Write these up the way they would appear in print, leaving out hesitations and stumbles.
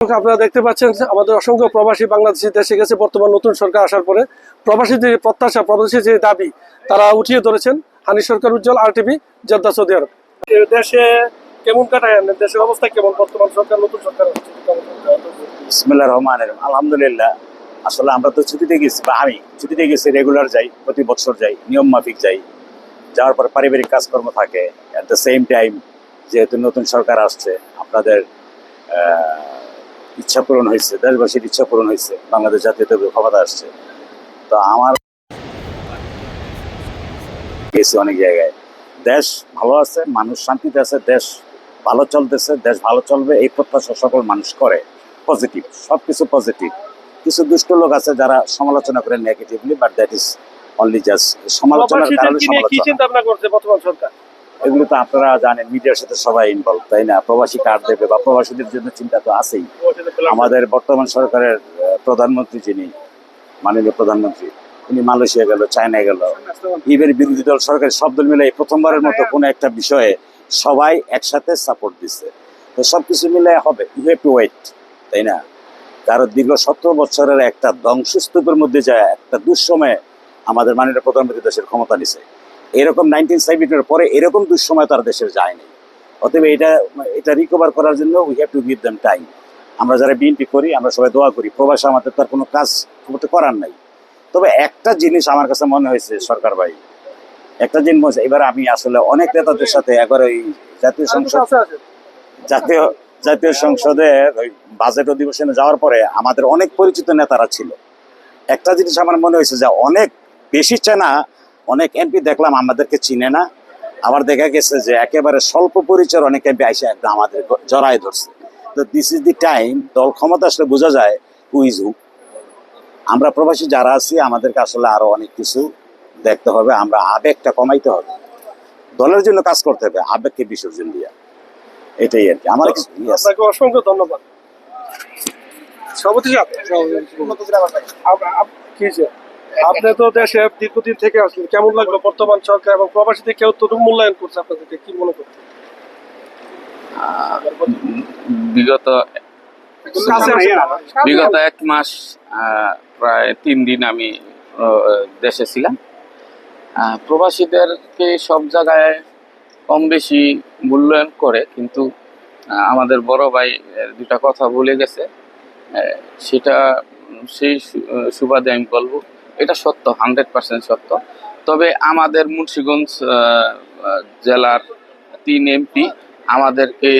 আপনারা দেখতে পাচ্ছেন আমাদের অসংখ্য প্রবাসী বাংলাদেশি দেশে গেছে। বর্তমান নতুন সরকার আসার পরে প্রবাসীদের প্রত্যাশা, প্রবাসীর যে দাবি তারা উঠিয়ে ধরেছেন। হানি সরকার উজ্জ্বল, RTV, জেদ্দা, সৌদি আরব। দেশে কেমন কাটায়, দেশের অবস্থা কেমন? বর্তমান সরকার, নতুন সরকার বিসমিল্লাহির রহমানির রহিম। আলহামদুলিল্লাহ। আসলে আমরা তো ছুটিতে গেছি, বা আমি ছুটিতে গেছি, রেগুলার যাই, প্রতি বছর যাই, নিয়ম মাফিক যাই। যাওয়ার পর পারিবারিক কাজকর্ম থাকে। অ্যাট দ্য সেম টাইম যেহেতু নতুন সরকার আসছে, আপনাদের ইচ্ছা পূরণ হয়েছে, দেশবাসীর ইচ্ছা পূরণ হয়েছে, বাংলাদেশ জাতীয়তাবাদী ক্ষমতা আসছে। তো আমার গেছি অনেক জায়গায়, দেশ ভালো আছে, মানুষ শান্তিতে আছে, দেশ ভালো চলতেছে, দেশ ভালো চলবে এই প্রত্যাশা সকল মানুষ করে। পজিটিভ, সবকিছু পজিটিভ। কিছু দুষ্ট লোক আছে যারা সমালোচনা করে negatively, but that is only just সমালোচনার কারণে সমালোচনা। এগুলো তো আপনারা জানেন, মিডিয়ার সাথে সবাই ইনভলভ, তাই না? প্রবাসী কার্ড দেবে বা প্রবাসীদের জন্য চিন্তা তো আছেই। আমাদের বর্তমান সরকারের প্রধানমন্ত্রী যিনি, মাননীয় প্রধানমন্ত্রী, উনি মালয়েশিয়া গেল, চায়না গেল, ইভেন বিরোধী দল সরকার সব দল মিলে প্রথমবারের মতো কোনো একটা বিষয়ে সবাই একসাথে সাপোর্ট দিচ্ছে। তো সবকিছু মিলে হবে, ইউ হ্যাভ টু ওয়েট, তাই না? কারণ দীর্ঘ 17 বছরের একটা ধ্বংসস্তূপের মধ্যে যায় একটা দুঃসময়ে আমাদের মাননীয় প্রধানমন্ত্রী দেশের ক্ষমতা নিছে। এরকম 1970 পরে এরকম দুঃসময় তার দেশের যায়নি। অতএব এটা রিকভার করার জন্য we have to give them time. আমরা যারা বিএনপি করি, আমরা সবাই দোয়া করি। প্রবাসে আমাদের তার কোনো কাজ করার নাই। তবে একটা জিনিস আমার কাছে মনে হয়েছে, সরকার ভাই, একটা জিনিস, এবার আমি আসলে অনেক নেতাদের সাথে একবার ওই জাতীয় সংসদের ওই বাজেট অধিবেশনে যাওয়ার পরে আমাদের অনেক পরিচিত নেতারা ছিল। একটা জিনিস আমার মনে হয়েছে যে অনেক বেশি চেনা অনেক এমপি দেখলাম আমাদেরকে চিনে না। আবার দেখা গেছে যে একেবারে স্বল্প পরিচয়ের অনেক এমপি আইসা একদম আমাদের জড়ায় ধরছে। তো দিস ইজ দি টাইম, দল ক্ষমতা আসলে বোঝা যায় হু ইজ হু। আমরা প্রবাসী যারা আছি আমাদেরকে আসলে আরো অনেক কিছু দেখতে হবে। আমরা আবেগটা কমাইতে হবে, দলের জন্য কাজ করতে হবে, আবেগকে বিসর্জন দিয়া। এটাই আর কি আমার। অসংখ্য ধন্যবাদ। আপনি তো দেশে দীর্ঘদিন থেকে আসলেন, কেমন লাগলো বর্তমান সরকার এবং প্রবাসীদের কেউ তো মূল্যায়ন করছে আপনাদেরকে, কি মনে করছেন? বিগত 1 মাস প্রায় 3 দিন আমি দেশে ছিলাম। প্রবাসীদেরকে সব জায়গায় কম বেশি মূল্যায়ন করে, কিন্তু আমাদের বড় ভাই দুটা কথা ভুলে গেছে, সেটা সেই সুবাদে আমি বলবো এটা সত্য, 100% সত্য। তবে আমাদের মুন্সিগঞ্জ জেলার 3 এমপি আমাদেরকে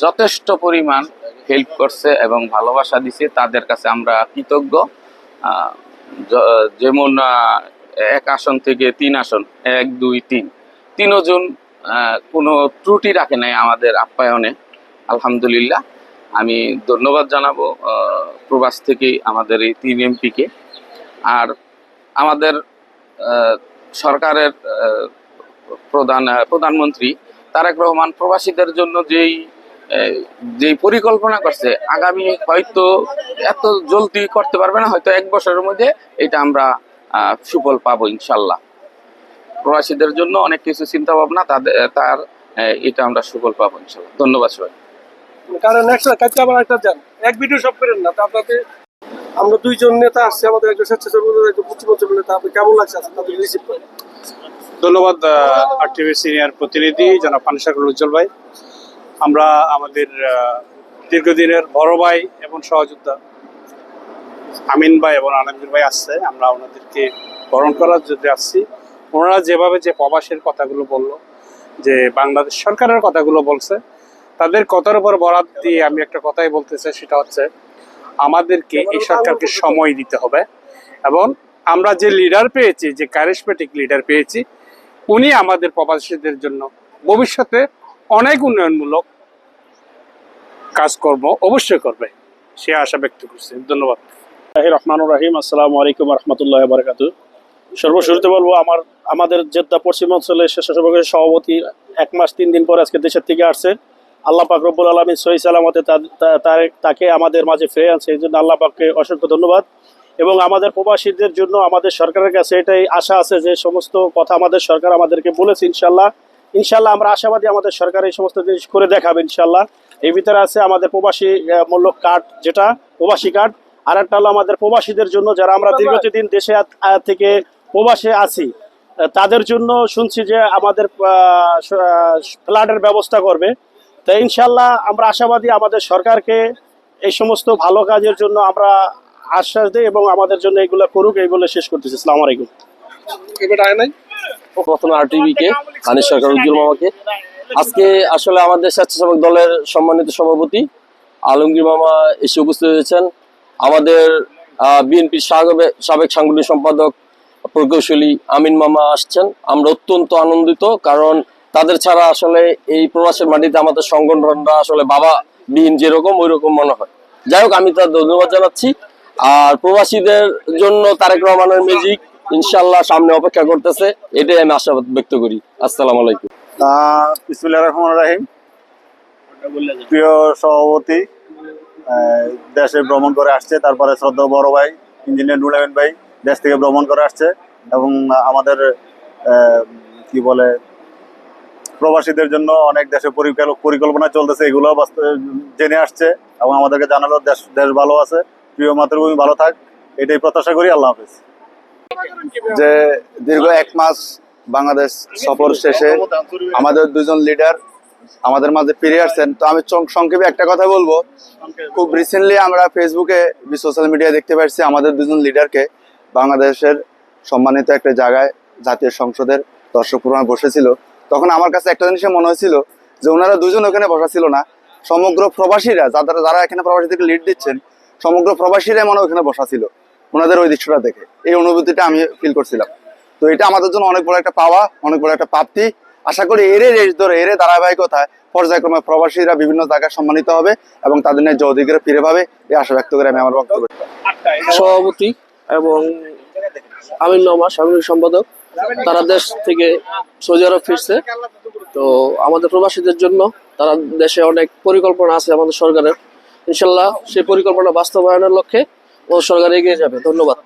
যথেষ্ট পরিমাণ হেল্প করছে এবং ভালোবাসা দিছে, তাদের কাছে আমরা কৃতজ্ঞ। যেমন 1 আসন থেকে 3 আসন, 1, 2, 3, 3 জন কোনো ত্রুটি রাখে নাই আমাদের আপ্যায়নে। আলহামদুলিল্লাহ, আমি ধন্যবাদ জানাবো প্রবাস থেকে আমাদের এই 3 এমপিকে। আর আমাদের সরকারের প্রধানমন্ত্রী তারেক রহমান প্রবাসীদের জন্য যেই পরিকল্পনা করছে, আগামী হয়তো এত জলদি করতে পারবে না, হয়তো 1 বছরের মধ্যে এটা আমরা সুফল পাবো ইনশাল্লাহ। প্রবাসীদের জন্য অনেক কিছু চিন্তা ভাবনা তার এটা আমরা সুফল পাবো ইনশাল্লাহ। ধন্যবাদ সবাই। কারণ এক ভিডিও সব করেন না, তারপরে আমরা 2 জন নেতা আসছে, আমাদের একজন স্বেচ্ছাসেবক, একজন প্রতিবন্ধী নেতা। আপনি কেমন লাগছে তাদের রিসিভ করে? ধন্যবাদ RTV সিনিয়র প্রতিনিধি জনাব হানি সরকার উজ্জ্বল ভাই। আমরা আমাদের দীর্ঘদিনের বড় ভাই এবং সহযোদ্ধা আমিন ভাই এবং আলমগীর ভাই আসছে, আমরা ওনাদেরকে বরণ করার জন্য আসছি। ওনারা যেভাবে যে প্রবাসের কথাগুলো বললো, যে বাংলাদেশ সরকারের কথাগুলো বলছে, তাদের কথার উপর বরাত দিয়ে আমি একটা কথাই বলতে চাই, সেটা হচ্ছে আমাদেরকে এই সরকারকে সময় দিতে হবে। এবং আমরা যে লিডার পেয়েছি, যে ক্যারিসমেটিক লিডার পেয়েছি, উনি আমাদের প্রবাসীদের জন্য ভবিষ্যতে অনেক উন্নয়নমূলক কাজকর্ম অবশ্যই করবে, সে আশা ব্যক্ত করছি। ধন্যবাদ। রহমানুর রাহিম। আসসালামু আলাইকুম রহমতুল্লাহ বারাকাতু। সর্বশুরুতে বলবো আমাদের জেদ্দা পশ্চিমাঞ্চলের স্বেচ্ছাসেবকের সভাপতি 1 মাস 3 দিন পরে আজকে দেশের থেকে আসছে। আল্লাহ পাক রব্বুল আলামিন সহি সালামতে তাকে আমাদের মাঝে ফিরে আনছে, এই জন্য আল্লাহ পাককে অসংখ্য ধন্যবাদ। এবং আমাদের প্রবাসীদের জন্য আমাদের সরকারের কাছে এটাই আশা আছে যে সমস্ত কথা আমাদের সরকার আমাদেরকে বলেছে, ইনশাল্লাহ আমরা আশাবাদী আমাদের সরকার এই সমস্ত জিনিস করে দেখাবে ইনশাল্লাহ। এই ভিতরে আছে আমাদের প্রবাসী মূল্যক কার্ড, যেটা প্রবাসী কার্ড। আর একটা হলো আমাদের প্রবাসীদের জন্য, যারা আমরা দীর্ঘদিন দেশে থেকে প্রবাসে আছি, তাদের জন্য শুনছি যে আমাদের ফ্ল্যাটের ব্যবস্থা করবে। তো ইনশাল্লাহ আমরা আশাবাদী, আমাদের সরকারকে এই সমস্ত ভালো কাজের জন্য আমরা আশ্বাস দিই এবং আমাদের জন্য এগুলো করুক, এই বলে শেষ করতেছি। আসসালামু আলাইকুম। এবারে আয় নাই প্রথমে আরটিভি কে, হানিফ সরকার, উজ্জ্বল মামাকে। আজকে আসলে আমাদের স্বেচ্ছাসেবক দলের সম্মানিত সভাপতি আলমগীর মামা এসে উপস্থিত হয়েছেন। আমাদের বিএনপির সাবেক সাংগঠনিক সম্পাদক প্রকৌশলী আমিন মামা আসছেন। আমরা অত্যন্ত আনন্দিত, কারণ তাদের ছাড়া আসলে এই প্রবাসের মাটিতে আমাদের সংগঠনটা আসলে বাবা বিহীন যেরকম ওই রকম মনে হয়। যাই হোক, আমি তার ধন্যবাদ জানাচ্ছি। আর প্রবাসীদের জন্য তারেক রহমানের ম্যাজিক ইনশাল্লাহ সামনে অপেক্ষা করতেছে, এটাই আমি আশাবাদ ব্যক্ত করি। আসসালামু আলাইকুম। বিসমিল্লাহির রহমানির রহিম। প্রিয় সভাপতি দেশে ভ্রমণ করে আসছে, তারপরে শ্রদ্ধা বড় ভাই ইঞ্জিনিয়ার নুরুল আমিন ভাই দেশ থেকে ভ্রমণ করে আসছে, এবং আমাদের কি বলে প্রবাসীদের জন্য অনেক দেশে পরিকল্পনা চলতেছে, এগুলো জেনে আসছে এবং আমাদেরকে জানালো দেশ ভালো আছে, প্রিয় মাতৃভূমি ভালো থাক, এটাই প্রত্যাশা করি। আল্লাহ হাফেজ। যে দীর্ঘ 1 মাস বাংলাদেশ সফর শেষে আমাদের দুজন লিডার আমাদের মাঝে ফিরে আসছেন। তো আমি সংক্ষেপে একটা কথা বলবো, খুব রিসেন্টলি আমরা ফেসবুকে সোশ্যাল মিডিয়ায় দেখতে পাচ্ছি আমাদের দুজন লিডারকে বাংলাদেশের সম্মানিত একটা জায়গায় জাতীয় সংসদের দর্শক প্রোগ্রামে বসেছিল। তখন আমার কাছে একটা জিনিস মনে হয়েছিল যে ওনারা দুজন ওখানে বসা ছিল না, সমগ্র প্রবাসীরা যারা এখানে প্রবাসীদেরকে লিড দিচ্ছেন, সমগ্র প্রবাসীরাই মনে হয় ওখানে বসা ছিল ওনাদের ওই দৃশ্যটা দেখে। এই অনুভূতিটা আমি ফিল করছিলাম। তো এটা আমাদের জন্য অনেক বড় একটা পাওয়া, অনেক বড় একটা প্রাপ্তি। আশা করি রেস ধরে ধারাবাহিকতায় পর্যায়ক্রমে প্রবাসীরা বিভিন্ন জায়গায় সম্মানিত হবে এবং তাদের ন্যায্য অধিকার ফিরে পাবে, এই আশা ব্যক্ত করে আমি আমার বক্তব্য। সভাপতি এবং আমিন মামা সাংগঠনিক সম্পাদক, তারা দেশ থেকে সৌদি আরব ফিরছে। তো আমাদের প্রবাসীদের জন্য তারা দেশে অনেক পরিকল্পনা আছে আমাদের সরকারের। ইনশাল্লাহ সেই পরিকল্পনা বাস্তবায়নের লক্ষ্যে আমাদের সরকার এগিয়ে যাবে। ধন্যবাদ।